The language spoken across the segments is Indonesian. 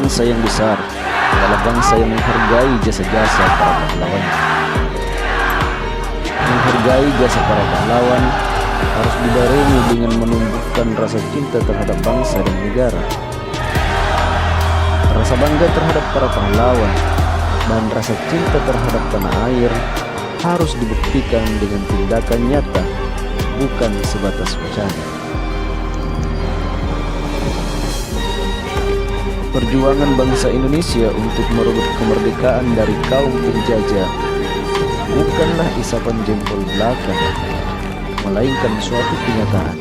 bangsa yang besar adalah bangsa yang menghargai jasa-jasa para pahlawan. Menghargai jasa para pahlawan harus dibarengi dengan menumbuhkan rasa cinta terhadap bangsa dan negara. Rasa bangga terhadap para pahlawan dan rasa cinta terhadap tanah air harus dibuktikan dengan tindakan nyata, bukan sebatas wacana. Perjuangan bangsa Indonesia untuk merebut kemerdekaan dari kaum penjajah bukanlah isapan jempol belaka, melainkan suatu kenyataan.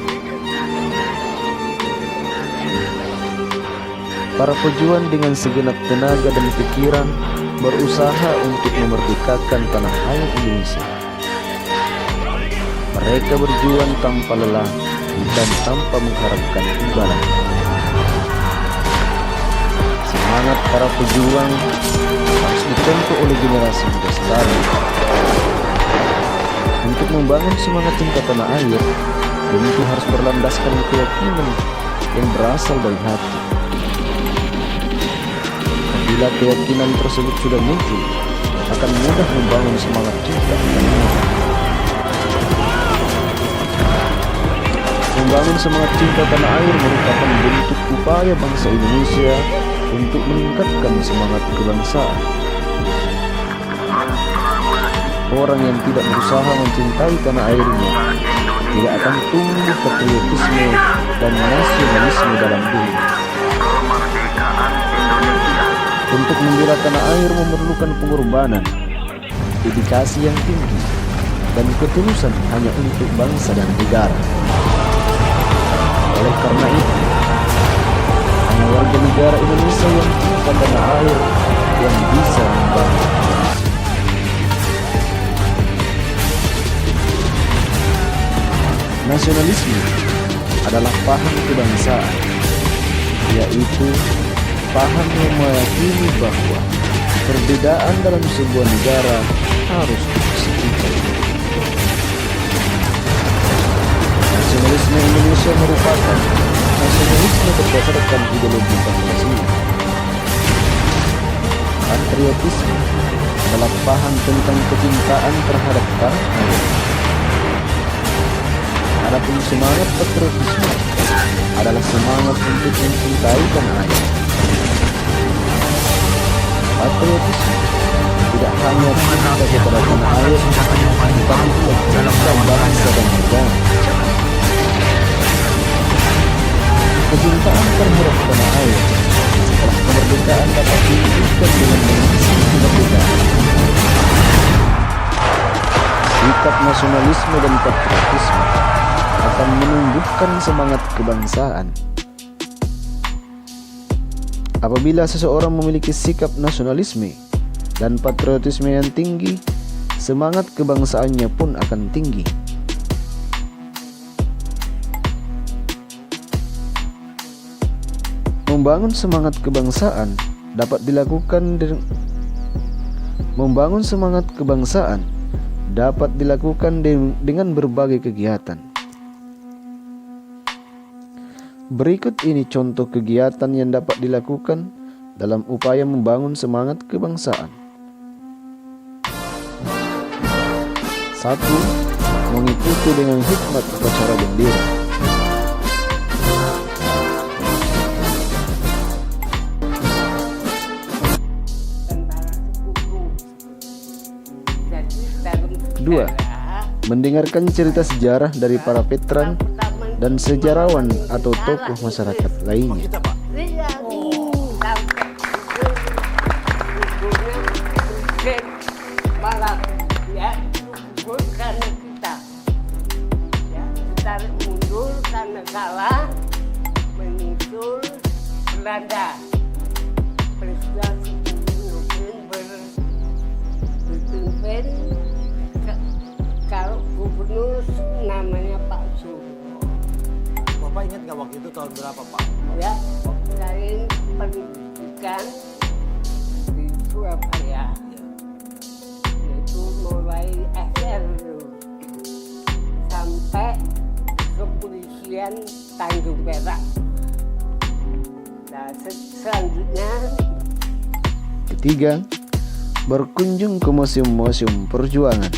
Para pejuang dengan segenap tenaga dan pikiran berusaha untuk memerdekakan tanah air Indonesia. Mereka berjuang tanpa lelah dan tanpa mengharapkan imbalan. Semangat para pejuang harus ditempuh oleh generasi muda sekarang. Untuk membangun semangat cinta tanah air, tentu harus berlandaskan keyakinan yang berasal dari hati. Bila keyakinan tersebut sudah muncul, akan mudah membangun semangat cinta tanah air. Membangun semangat cinta tanah air merupakan bentuk upaya bangsa Indonesia untuk meningkatkan semangat kebangsaan. Orang yang tidak berusaha mencintai tanah airnya tidak akan tumbuh patriotisme dan nasionalisme dalam dirinya. Untuk membela tanah air memerlukan pengorbanan, dedikasi yang tinggi, dan ketulusan hanya untuk bangsa dan negara. Oleh karena itu, hanya warga negara Indonesia yang cinta tanah air yang bisa membangun. Nasionalisme adalah paham kebangsaan, yaitu paham yang meyakini bahwa perbedaan dalam sebuah negara harus dipersatukan. Nasionalisme Indonesia merupakan nasionalisme berdasarkan ideologi Pancasila. Patriotisme adalah paham tentang kecintaan terhadap tanah air. Adapun semangat patriotisme adalah semangat untuk mencintai tanah air. Patriotisme tidak hanya cinta kepada tanah air, tetapi juga cinta bangsa dan negara. Kecintaan terhadap tanah air setelah kemerdekaan dapat diwujudkan dengan mengisi kemerdekaan. Sikap nasionalisme dan patriotisme akan menumbuhkan semangat kebangsaan. Apabila seseorang memiliki sikap nasionalisme dan patriotisme yang tinggi, semangat kebangsaannya pun akan tinggi. Membangun semangat kebangsaan dapat dilakukan dengan berbagai kegiatan. Berikut ini contoh kegiatan yang dapat dilakukan dalam upaya membangun semangat kebangsaan. 1. Mengikuti dengan hikmat upacara bendera. Kedua, mendengarkan cerita sejarah dari para veteran dan sejarawan atau tokoh masyarakat lainnya. Mundur karena kalah menyusul Belanda. Presiden berpimpin kalau gubernur namanya Pak Suryo. Bapak ingat nggak waktu itu tahun berapa, Pak? Ya, dari pendidikan di Surabaya, yaitu mulai SR dulu sampai kepolisian Tanjung Perak. Ya, selanjutnya Ketiga, berkunjung ke museum-museum perjuangan.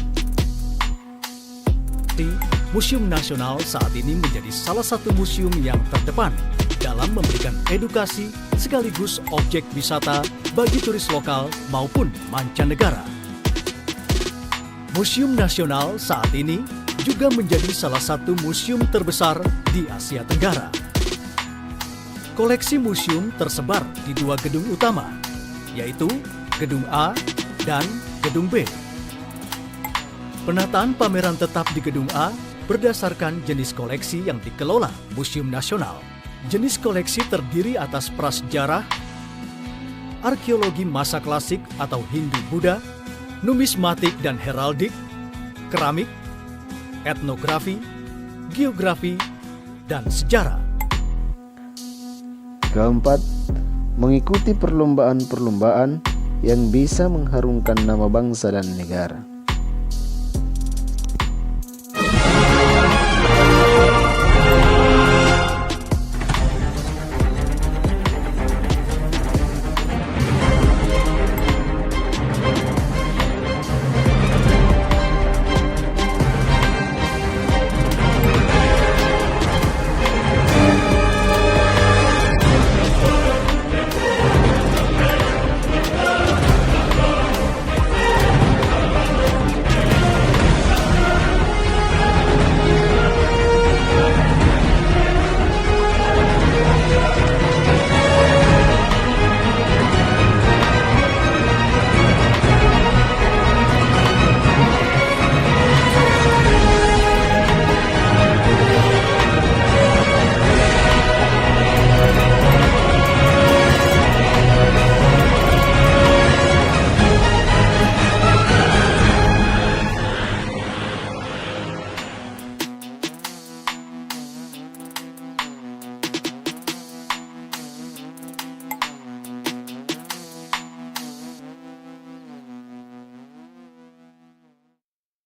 Museum Nasional saat ini menjadi salah satu museum yang terdepan dalam memberikan edukasi sekaligus objek wisata bagi turis lokal maupun mancanegara. Museum Nasional saat ini juga menjadi salah satu museum terbesar di Asia Tenggara. Koleksi museum tersebar di 2 gedung utama, yaitu Gedung A dan Gedung B. Penataan pameran tetap di Gedung A berdasarkan jenis koleksi yang dikelola Museum Nasional. Jenis koleksi terdiri atas prasejarah, arkeologi masa klasik atau Hindu-Buddha, numismatik dan heraldik, keramik, etnografi, geografi, dan sejarah. Keempat, mengikuti perlombaan-perlombaan yang bisa mengharumkan nama bangsa dan negara.